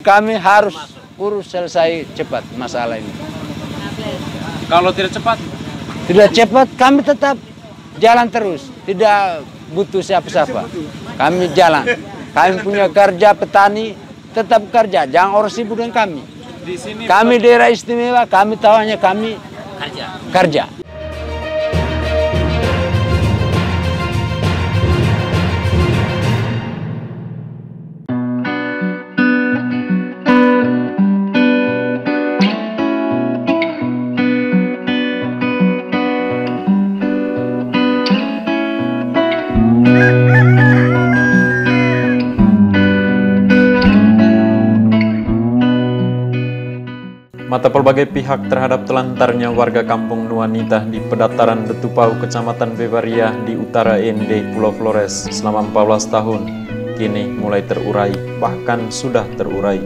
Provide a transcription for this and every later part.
Kami harus urus selesai cepat masalah ini. Kalau tidak cepat? Tidak cepat, kami tetap jalan terus. Tidak butuh siapa-siapa. Kami jalan. Kami punya kerja petani, tetap kerja. Jangan orang sibuk dengan kami. Di sini kami daerah istimewa, kami tahu hanya kami kerja. Mata berbagai pihak terhadap telantarnya warga kampung Nuanita di Pedataran Detupau, Kecamatan Bebaria di utara ND, Pulau Flores selama 14 tahun, kini mulai terurai, bahkan sudah terurai.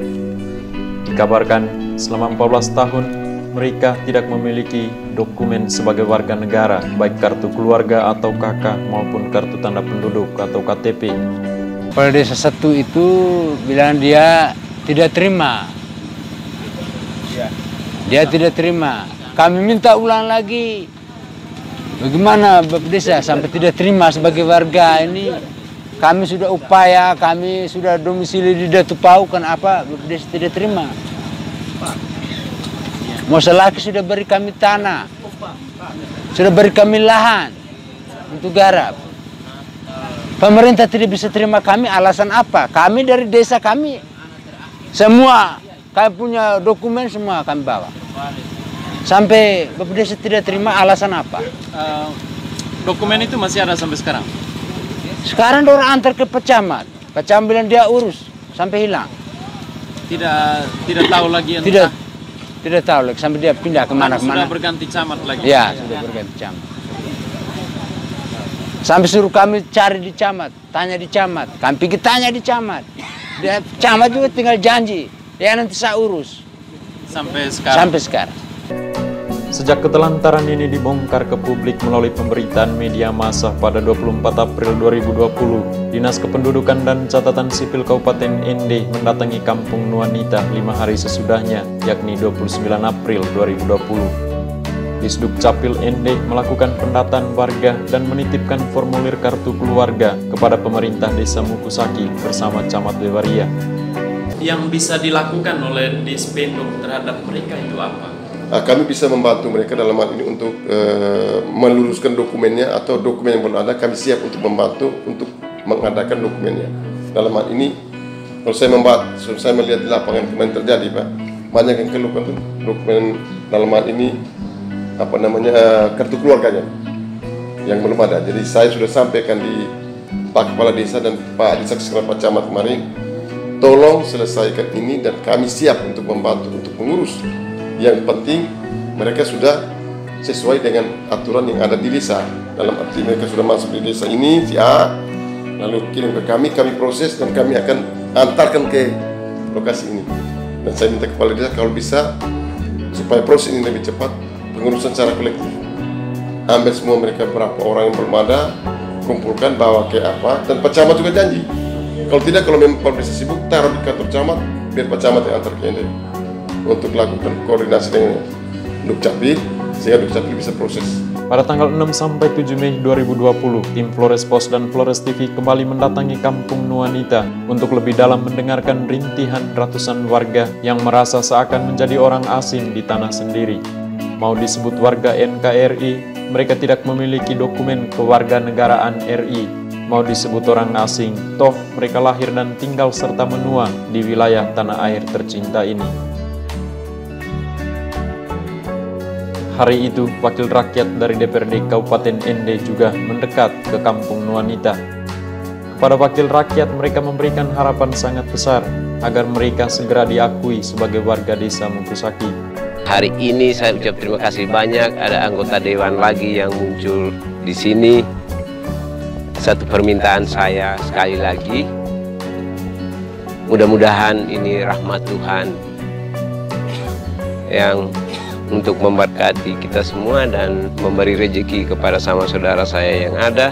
Dikabarkan selama 14 tahun mereka tidak memiliki dokumen sebagai warga negara, baik kartu keluarga atau KK maupun kartu tanda penduduk atau KTP. Pada desa satu itu bilang dia tidak terima. Dia tidak terima. Kami minta ulang lagi. Bagaimana Bapak Desa sampai tidak terima sebagai warga ini? Kami sudah upaya, kami sudah domisili di Detupau, kenapa Bapak Desa tidak terima? Mosalaki sudah beri kami tanah, sudah beri kami lahan untuk garap. Pemerintah tidak bisa terima kami, alasan apa? Kami dari desa kami semua, kami punya dokumen semua kami bawa. Sampai Bapak Desa tidak terima, alasan apa? Dokumen itu masih ada sampai sekarang? Sekarang orang antar ke pecamat. Pecamat bilang dia urus, sampai hilang. Tidak tahu lagi yang Tidak tahu lagi, sampai dia pindah kemana-kemana. Sudah berganti camat lagi? Ya, sudah berganti camat. Sampai suruh kami cari di camat, tanya di camat. Kami pergi tanya di camat. Dia, camat juga tinggal janji. Ya nanti saya urus. Sampai sekarang? Sampai sekarang. Sejak ketelantaran ini dibongkar ke publik melalui pemberitaan media massa pada 24 April 2020, Dinas Kependudukan dan Catatan Sipil Kabupaten ND mendatangi kampung Nuanita 5 hari sesudahnya, yakni 29 April 2020. Disduk Capil ND melakukan pendataan warga dan menitipkan formulir kartu keluarga kepada pemerintah Desa Mukusaki bersama Camat Bebaria. Yang bisa dilakukan oleh Dispenduk terhadap mereka itu apa? Kami bisa membantu mereka dalam hal ini untuk meluruskan dokumennya atau dokumen yang belum ada, kami siap untuk membantu untuk mengadakan dokumennya. Dalam hal ini, kalau saya melihat di lapangan kemarin terjadi, Pak, banyak yang keluhkan dokumen dalam hal ini kartu keluarganya yang belum ada. Jadi saya sudah sampaikan di Pak Kepala Desa dan Pak Disaksikan Pak Camat kemarin, tolong selesaikan ini dan kami siap untuk membantu untuk mengurus. Yang penting mereka sudah sesuai dengan aturan yang ada di desa. Dalam arti mereka sudah masuk di desa ini, si A, lalu kirim ke kami proses dan kami akan antarkan ke lokasi ini. Dan saya minta kepala desa kalau bisa supaya proses ini lebih cepat, pengurusan secara kolektif. Ambil semua mereka berapa orang yang belum ada, kumpulkan, bawa ke apa, dan Pak Camat juga janji. Kalau tidak, kalau memang Pak Desa sibuk, taruh di kantor Camat, biar Pak Camat yang antar ke ND untuk lakukan koordinasi dengan Dukcapil, sehingga Dukcapil bisa proses. Pada tanggal 6-7 Mei 2020, tim Flores Pos dan Flores TV kembali mendatangi kampung Nuanita untuk lebih dalam mendengarkan rintihan ratusan warga yang merasa seakan menjadi orang asing di tanah sendiri. Mau disebut warga NKRI, mereka tidak memiliki dokumen kewarganegaraan RI. Mau disebut orang asing, toh mereka lahir dan tinggal serta menua di wilayah tanah air tercinta ini. Hari itu, wakil rakyat dari DPRD Kabupaten ND juga mendekat ke kampung Nuanita. Kepada wakil rakyat, mereka memberikan harapan sangat besar agar mereka segera diakui sebagai warga Desa Mukusaki. Hari ini saya ucap terima kasih banyak, ada anggota dewan lagi yang muncul di sini. Satu permintaan saya sekali lagi, mudah-mudahan ini rahmat Tuhan yang untuk memberkati kita semua dan memberi rezeki kepada sama saudara saya yang ada,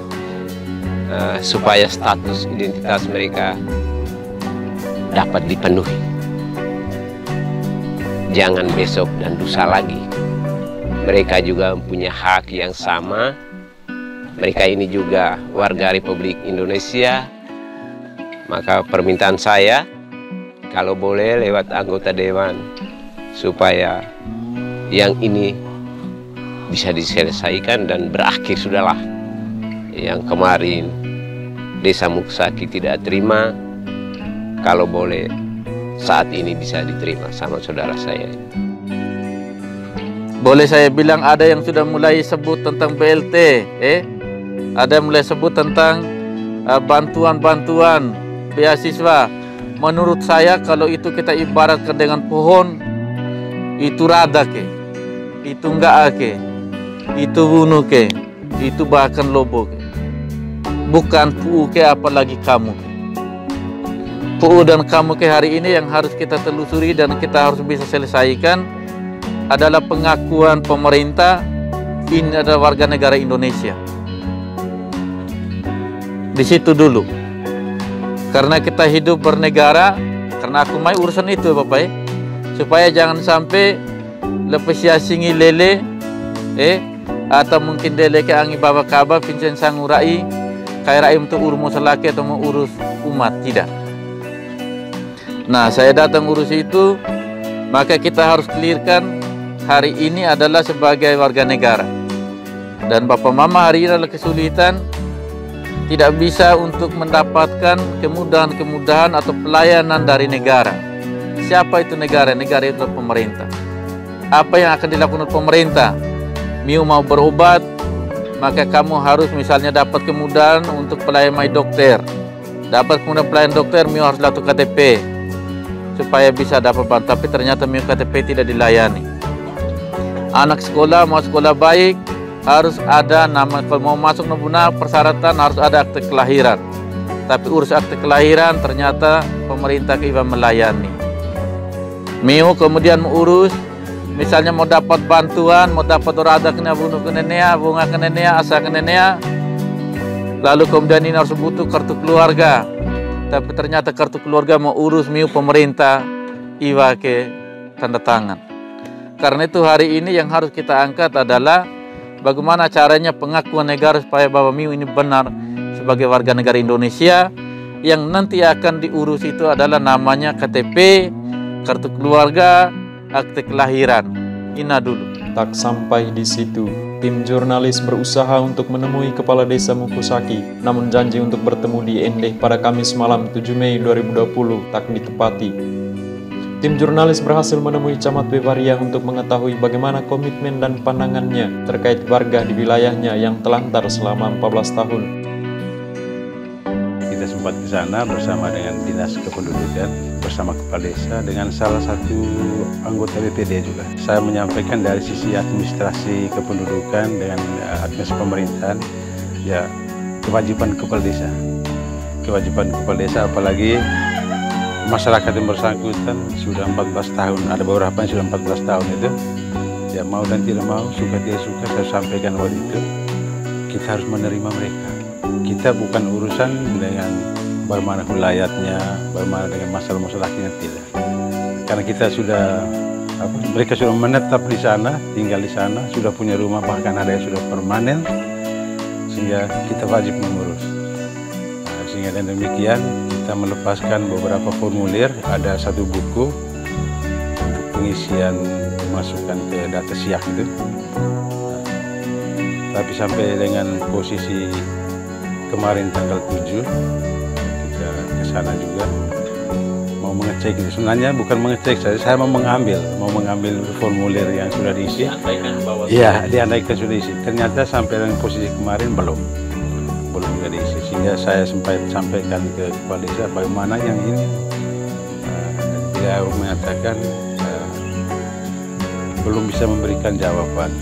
supaya status identitas mereka dapat dipenuhi. jangan besok dan lusa lagi. Mereka juga punya hak yang sama. Mereka ini juga warga Republik Indonesia. Maka permintaan saya, kalau boleh lewat anggota dewan, supaya yang ini bisa diselesaikan dan berakhir sudahlah. Yang kemarin Desa Muksaki tidak terima, kalau boleh saat ini bisa diterima sama saudara saya. Boleh saya bilang ada yang sudah mulai sebut tentang BLT, ada yang mulai sebut tentang bantuan-bantuan beasiswa. Menurut saya kalau itu kita ibaratkan dengan pohon, itu rada ke, itu enggak ke, itu bunuh ke, itu bahkan lobo ke. Bukan puu ke apalagi kamu ke. Puu dan kamu ke hari ini yang harus kita telusuri dan kita harus bisa selesaikan adalah pengakuan pemerintah ini adalah warga negara Indonesia. Di situ dulu. Karena kita hidup bernegara, karena aku mau urusan itu Bapak supaya jangan sampai lepas singi lele atau mungkin dele ke angi baba kaba pincen sangurai kai rai untuk urus selaki atau mau urus umat, tidak. Nah, saya datang urus itu, maka kita harus clearkan hari ini adalah sebagai warga negara. Dan Bapak Mama hari ini adalah kesulitan, tidak bisa untuk mendapatkan kemudahan-kemudahan atau pelayanan dari negara. Siapa itu negara? Negara itu pemerintah. Apa yang akan dilakukan pemerintah? Miu mau berobat, maka kamu harus misalnya dapat kemudahan untuk pelayanan dokter. Dapat kemudahan pelayanan dokter, Miu harus lakukan KTP supaya bisa dapat bantuan. Tapi ternyata Miu KTP tidak dilayani. Anak sekolah mau sekolah baik harus ada nama, kalau mau masuk nabuna persyaratan harus ada akte kelahiran. Tapi urus akte kelahiran ternyata pemerintah kita melayani. Miu kemudian mengurus, misalnya mau dapat bantuan, mau dapat orada kena bunuh kenenea, bunga kenenea, asa kenenea, lalu kemudian ini harus butuh kartu keluarga. Tapi ternyata kartu keluarga mau urus Miu pemerintah, iwa ke tanda tangan. Karena itu hari ini yang harus kita angkat adalah bagaimana caranya pengakuan negara supaya bahwa Miu ini benar sebagai warga negara Indonesia. Yang nanti akan diurus itu adalah namanya KTP, kartu keluarga, akte kelahiran. Ina dulu. Tak sampai di situ, tim jurnalis berusaha untuk menemui Kepala Desa Mukusaki, namun janji untuk bertemu di Endeh pada Kamis malam 7 Mei 2020 tak ditepati. Tim jurnalis berhasil menemui Camat Bebaria untuk mengetahui bagaimana komitmen dan pandangannya terkait warga di wilayahnya yang telantar selama 14 tahun. Kita sempat ke sana bersama dengan Dinas Kependudukan, bersama Kepala Desa, dengan salah satu anggota BPD juga. Saya menyampaikan dari sisi administrasi kependudukan dengan administrasi pemerintahan, ya kewajiban Kepala Desa. Kewajiban Kepala Desa, apalagi masyarakat yang bersangkutan sudah 14 tahun, ada beberapa yang sudah 14 tahun itu, ya mau dan tidak mau, suka tidak suka, saya sampaikan waktu itu, kita harus menerima mereka. Kita bukan urusan dengan bagaimana wilayahnya, bagaimana dengan masalah-masalahnya, tidak. Karena kita sudah, mereka sudah menetap di sana, tinggal di sana, sudah punya rumah, bahkan ada yang sudah permanen, sehingga kita wajib mengurus. Sehingga dengan demikian kita melepaskan beberapa formulir, ada satu buku untuk pengisian masukan ke data siak itu. Tapi sampai dengan posisi kemarin tanggal 7 kita ke sana juga mau mengecek itu. Sebenarnya bukan mengecek, saya mau mengambil formulir yang sudah diisi. Iya, diandaikan sudah diisi. Ternyata sampai dengan posisi kemarin belum juga diisi, sehingga saya sempat sampaikan ke Kepala Desa bagaimana yang ini. Dia mengatakan belum bisa memberikan jawaban.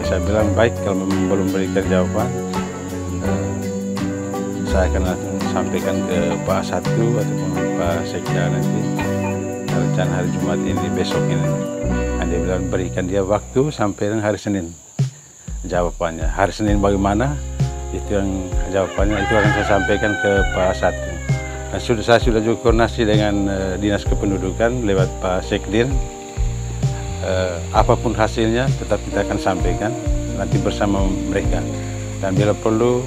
Saya bilang baik, kalau memang belum memberikan jawaban, saya akan langsung sampaikan ke Pak Satu ataupun Pak Sekda nanti. Rencana hari Jumat ini, besok ini. Dia bilang berikan dia waktu sampai hari Senin jawabannya. Hari Senin bagaimana? Itu yang jawabannya, itu akan saya sampaikan ke Pak Satu. Dan saya sudah juga koordinasi dengan Dinas Kependudukan lewat Pak Sekdir apapun hasilnya tetap kita akan sampaikan nanti bersama mereka, dan bila perlu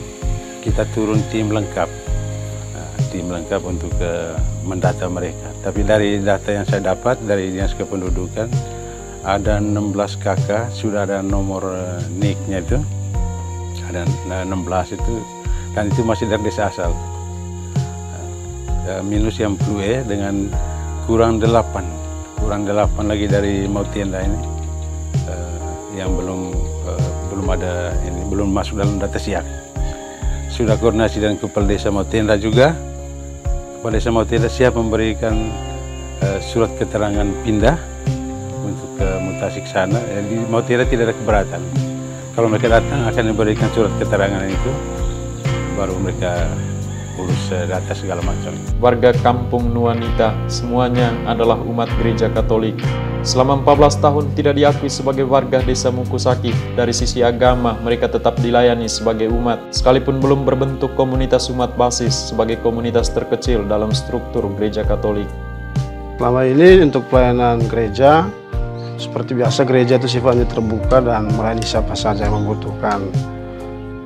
kita turun tim lengkap untuk mendata mereka. Tapi dari data yang saya dapat dari Dinas Kependudukan, ada 16 kakak, sudah ada nomor NIK-nya itu, ada 16 itu, dan itu masih dari desa asal. Minus yang Plue dengan kurang 8 lagi dari Mautienda ini, yang belum ada ini, belum masuk dalam data siak. Sudah koordinasi dengan Kepala Desa Mautienda juga. Kepala Desa Mautienda siap memberikan surat keterangan pindah untuk mutasi ke sana. Di Mautienda tidak ada keberatan. Kalau mereka datang akan diberikan surat keterangan itu, baru mereka urus data segala macam. Warga Kampung Nuanita semuanya adalah umat gereja Katolik. Selama 14 tahun tidak diakui sebagai warga desa Mukusaki. Dari sisi agama, mereka tetap dilayani sebagai umat, sekalipun belum berbentuk komunitas umat basis sebagai komunitas terkecil dalam struktur gereja Katolik. Selama ini untuk pelayanan gereja, seperti biasa gereja itu sifatnya terbuka dan melayani siapa saja yang membutuhkan.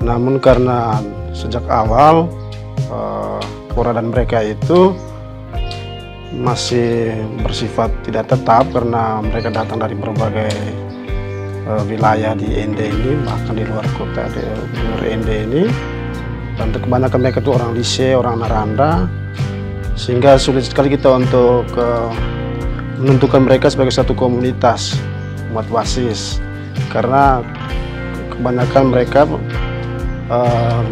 Namun karena sejak awal keberadaan mereka itu masih bersifat tidak tetap, karena mereka datang dari berbagai wilayah di ND ini, bahkan di luar kota di luar ND ini, dan kebanyakan mereka itu orang Lise, orang Naranda, sehingga sulit sekali kita untuk menentukan mereka sebagai satu komunitas umat basis, karena kebanyakan mereka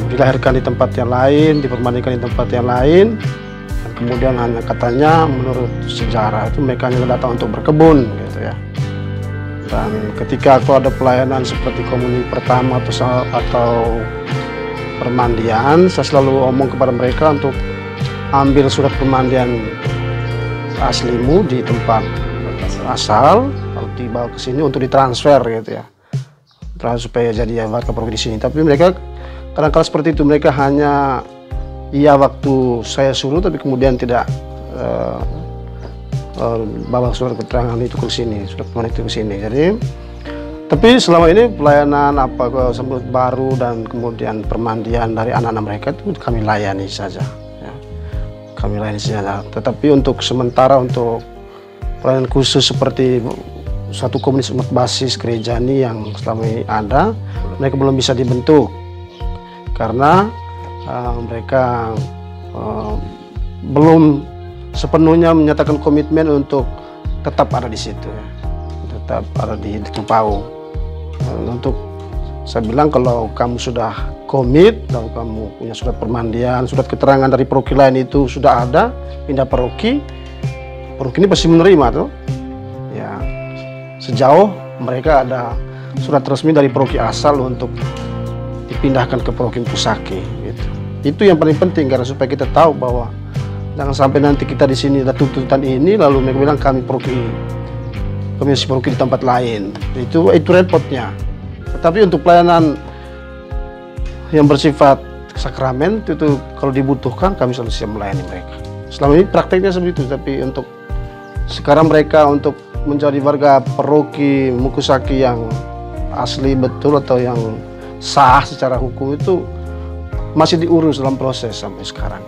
dilahirkan di tempat yang lain, diperbandingkan di tempat yang lain, dan kemudian hanya katanya menurut sejarah itu mereka hanya datang untuk berkebun gitu ya. Dan ketika aku ada pelayanan seperti komuni pertama atau permandian, saya selalu omong kepada mereka untuk ambil surat pemandian aslimu di tempat asal, lalu dibawa ke sini untuk ditransfer gitu ya, supaya jadi warga provinsi di sini. Tapi mereka kadang-kadang seperti itu, mereka hanya iya waktu saya suruh, tapi kemudian tidak bawa surat keterangan itu ke sini, surat pemandian itu ke sini. Jadi, tapi selama ini pelayanan sambut baru dan kemudian permandian dari anak-anak mereka itu kami layani saja. Ya. Kami layani saja. Tetapi untuk sementara untuk pelayanan khusus seperti satu komunitas umat basis gereja ini yang selama ini ada, mereka belum bisa dibentuk karena mereka belum sepenuhnya menyatakan komitmen untuk tetap ada di situ, ya. Tetap ada di Tupau. Untuk saya bilang, kalau kamu sudah komit, kalau kamu punya surat permandian, surat keterangan dari paroki lain itu sudah ada, pindah paroki ini pasti menerima tuh. Ya, sejauh mereka ada surat resmi dari paroki asal untuk dipindahkan ke paroki Pusaki. Gitu. Itu yang paling penting, karena supaya kita tahu bahwa jangan sampai nanti kita di sini ada tuntutan ini, lalu mereka bilang kami komisi paroki di tempat lain. Itu repotnya. Tetapi untuk pelayanan yang bersifat sakramen itu kalau dibutuhkan kami selalu siap melayani mereka. Selama ini prakteknya seperti itu, tapi untuk sekarang mereka untuk menjadi warga paroki Mukusaki yang asli betul atau yang sah secara hukum itu masih diurus dalam proses sampai sekarang.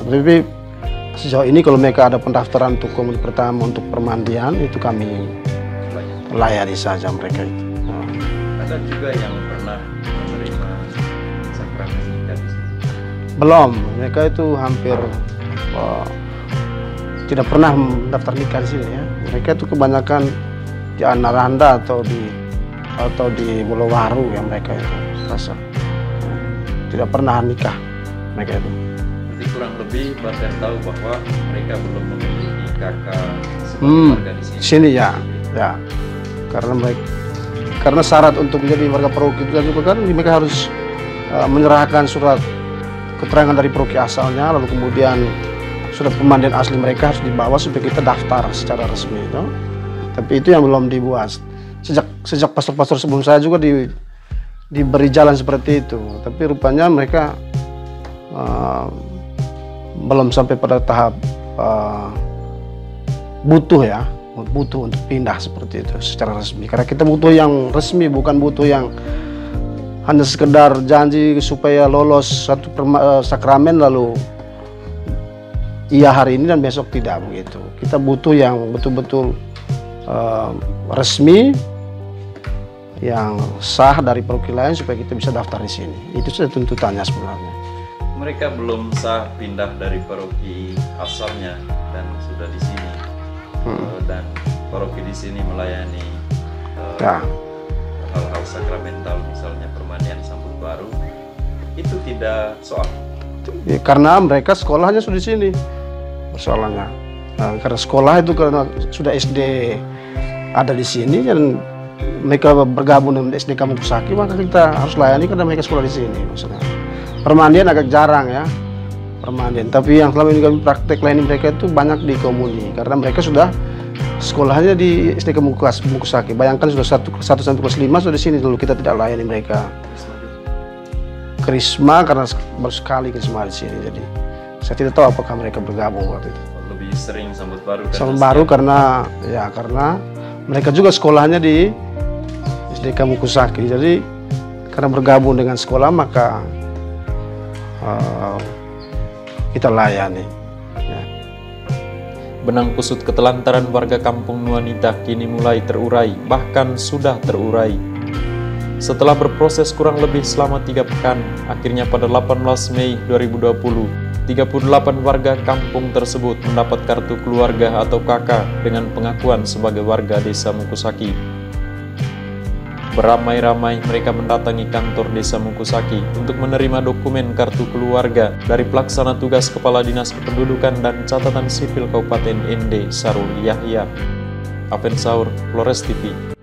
Tapi sejauh ini kalau mereka ada pendaftaran untuk komunitas pertama untuk permandian, itu kami layani saja mereka itu. Ada juga yang pernah menerima sakramen nikah di sini? Belum, mereka itu hampir tidak pernah mendaftar nikah di sini ya. Mereka itu kebanyakan di Anaranda atau di Bolowaru yang mereka itu rasa tidak pernah nikah mereka itu. Berarti kurang lebih Bapak tahu bahwa mereka belum memiliki kakak sebagai warga di sini. Ya. Karena syarat untuk menjadi warga paroki itu juga kan mereka harus menyerahkan surat keterangan dari paroki asalnya, lalu kemudian surat pemandian asli mereka harus dibawa supaya kita daftar secara resmi itu. Tapi itu yang belum dibuat. Sejak pastor-pastor sebelum saya juga diberi jalan seperti itu. Tapi rupanya mereka belum sampai pada tahap butuh ya. butuh untuk pindah seperti itu secara resmi. Karena kita butuh yang resmi, bukan butuh yang hanya sekedar janji supaya lolos satu sakramen lalu iya hari ini dan besok tidak begitu. Kita butuh yang betul-betul resmi, yang sah dari paroki lain supaya kita bisa daftar di sini. Itu sudah tuntutannya sebenarnya. Mereka belum sah pindah dari paroki asalnya dan sudah di sini. Dan paroki di sini melayani hal-hal sakramental, misalnya permandian sambut baru, itu tidak soal. Ya, karena mereka sekolahnya sudah di sini persoalannya. Nah, karena sekolah itu karena sudah SD ada di sini dan mereka bergabung dengan SD Kampung Kusaki, maka kita harus layani karena mereka sekolah di sini. Maksudnya permandian agak jarang ya, permandian. Tapi yang selama ini kami praktek layani mereka itu banyak di komuni karena mereka sudah sekolahnya di SD Kampung Kusaki. Bayangkan sudah 1 sampai kelas 5 sudah di sini, dulu kita tidak layani mereka. Krisma karena baru sekali Krisma di sini, jadi saya tidak tahu apakah mereka bergabung waktu itu. Lebih sering sambut baru. Sambut baru karena mereka juga sekolahnya di SD Kampung Kusaki. Jadi karena bergabung dengan sekolah maka kita layani. Ya. Benang kusut ketelantaran warga Kampung Nuanita kini mulai terurai, bahkan sudah terurai. Setelah berproses kurang lebih selama 3 pekan, akhirnya pada 18 Mei 2020, 38 warga kampung tersebut mendapat kartu keluarga atau KK dengan pengakuan sebagai warga desa Mukusaki. Beramai-ramai mereka mendatangi kantor desa Mukusaki untuk menerima dokumen kartu keluarga dari pelaksana tugas Kepala Dinas Kependudukan dan Catatan Sipil Kabupaten ND Sarul Yahya. Apen Saur, Flores TV.